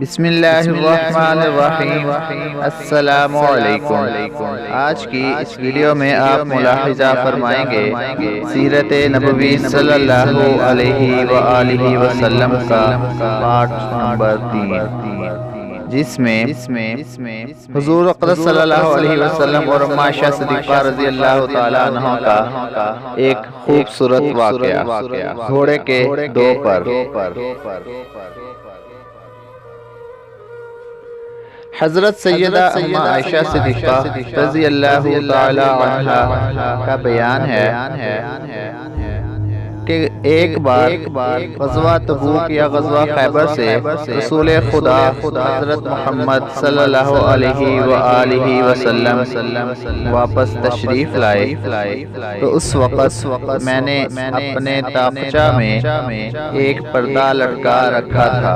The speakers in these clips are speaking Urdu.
بسم اللہ الرحمن الرحیم۔ السلام علیکم۔ آج کی اس ویڈیو میں آپ ملاحظہ فرمائیں گے سیرت نبوی صلی اللہ علیہ وآلہ وسلم کا پارٹ نمبر 3، جس میں حضور اقدس صلی اللہ علیہ وسلم اور اماں عائشہ صدیقہ رضی اللہ تعالیٰ عنہ کا ایک خوبصورت واقعہ گھوڑے کے دو پر۔ حضرت سیدہ اماں عائشہ صدیقہ رضی اللہ تعالی عنہا کا بیان ہے کہ ایک بار غزوہ تبوک یا غزوہ خیبر سے رسول خدا حضرت محمد صلی اللہ علیہ وآلہ وسلم واپس تشریف لائے، تو اس وقت میں نے اپنے تاقچہ میں ایک پردہ لٹکا رکھا تھا،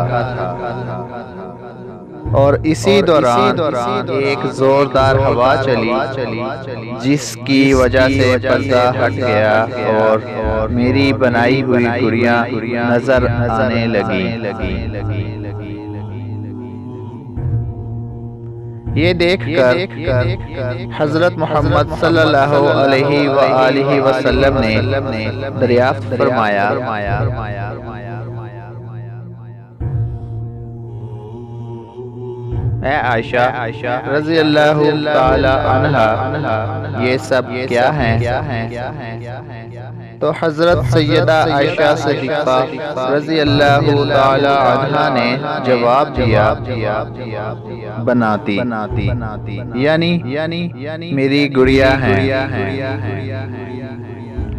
اور اسی دوران ایک زوردار ہوا چلی جس کی وجہ سے پردہ ہٹ گیا اور میری بنائی ہوئی گڑیاں نظر آنے لگیں۔ یہ دیکھ کر حضرت محمد صلی اللہ علیہ وآلہ وسلم نے دریافت فرمایا، اے عائشہ رضی اللہ تعالی عنہا، یہ سب کیا ہیں؟ تو حضرت سیدہ عائشہ صدیقہ رضی اللہ تعالی عنہا نے جواب دیا، بناتی یعنی میری گڑیا ہیں۔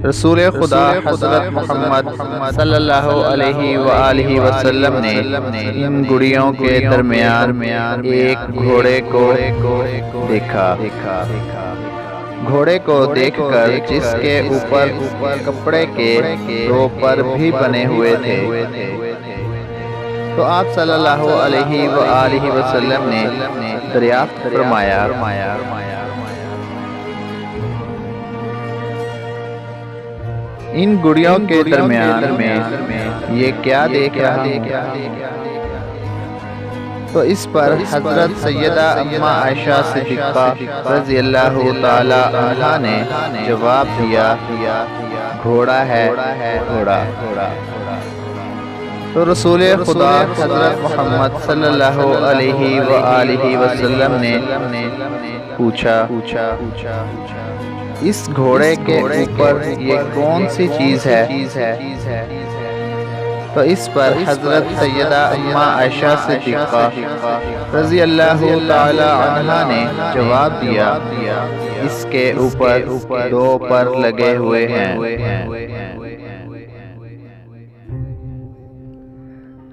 رسول خدا حضرت محمد صلی اللہ علیہ وآلہ وسلم نے ان گڑیوں کے درمیان ایک گھوڑے کو دیکھا۔ گھوڑے کو دیکھ کر جس کے اوپر کپڑے کے دو پر بھی بنے ہوئے تھے، تو آپ صلی اللہ علیہ وآلہ وسلم نے دریافت فرمایا، ان گڑیوں کے درمیان میں یہ کیا دیکھ رہا ہوں؟ تو اس پر حضرت سیدہ اماں عائشہ صدیقہ رضی اللہ تعالی عنہا نے جواب دیا، گھوڑا ہے، گھوڑا۔ تو رسول خدا حضرت محمد صلی اللہ علیہ وآلہ وسلم نے پوچھا، اس گھوڑے کے اوپر یہ کون سی چیز ہے؟ تو اس پر حضرت سیدہ اماں عائشہ صدیقہ رضی اللہ تعالی عنہا نے جواب دیا، اس کے اوپر دو پر لگے ہوئے ہیں۔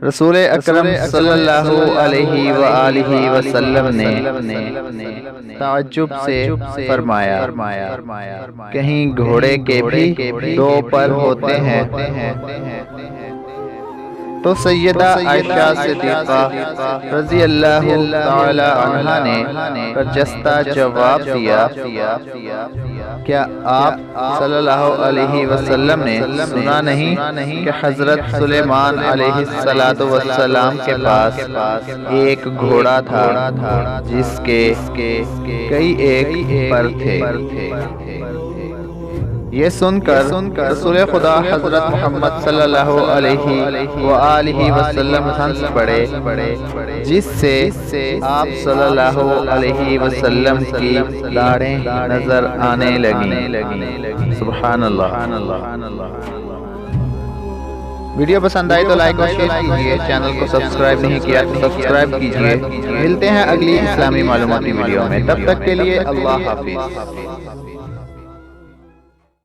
رسول اکرم صلی اللہ علیہ وآلہ وسلم نے تعجب سے فرمایا، کہیں گھوڑے کے بھی دو پر ہوتے ہیں؟ تو سیدہ عائشہ صدیقہ رضی اللہ تعالی عنہا نے برجستہ جواب دیا، کیا آپ صلی اللہ علیہ وسلم نے سنا نہیں کہ حضرت سلیمان علیہ السلام کے پاس ایک گھوڑا تھا جس کے کئی ایک پر تھے؟ یہ سن کر رسول خدا حضرت محمد صلی اللہ علیہ وآلہ وسلم ہنس پڑے، جس سے آپ صلی اللہ علیہ وسلم کی داڑھیں نظر آنے لگیں۔ سبحان اللہ۔ ویڈیو پسند آئی تو لائک اور شیئر کیجئے، چینل کو سبسکرائب نہیں کیا تو سبسکرائب کیجئے۔ ملتے ہیں اگلی اسلامی معلوماتی ویڈیو میں، تب تک کے لیے اللہ حافظ۔